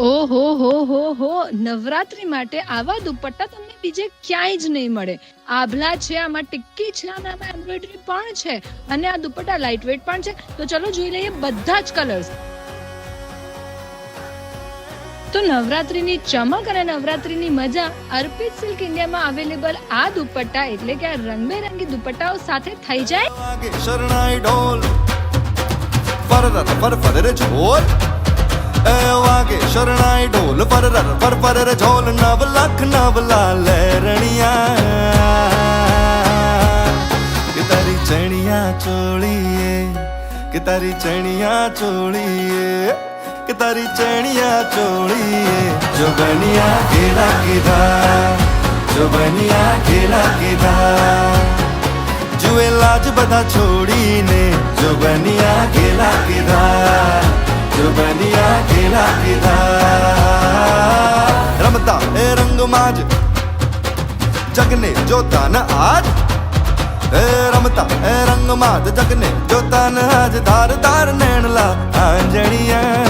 ઓહો, નવરાત્રી માટે આવા દુપટ્ટા તમને બીજે ક્યાંય જ નહીં મળે. આભલા છે, આમાં ટિક્કી છે અને આમાં એમ્બ્રોઇડરી પણ છે અને આ દુપટ્ટા લાઇટ વેટ પણ છે. તો ચલો જોઈ લઈએ બધા જ કલર્સ. તો નવરાત્રીની ચમક અને નવરાત્રીની મજા અર્પિત સિલ્ક ઇન્ડિયામાં અવેલેબલ આ દુપટ્ટા એટલે કે આ રંગબેરંગી દુપટ્ટાઓ સાથે થઈ જાય. શરણાઈ ઢોલ પર ઝોલ વાગે શરણાઈ ઢોલ પર ઝોલ નવ લખ નવલા લેરણિયા કે તારી ચણિયા ચોળીએ કે તારી ચણિયા ચોળીએ કે તારી ચણિયા ચોળીએ જો બનિયા ઘેલા કીધા જો બનિયા ઘેલા કીધા જુએ લાજ બધા છોડીને જો બનિયા ઘેલા કીધા જો બનિયા ઘેલા કીધા રમતા એ રંગમાં જ જગને જોતા ન આજ એ રમતા એ રંગમાં જ જગને જોતા ન આજ ધાર ધાર નેણલા આંજણિયા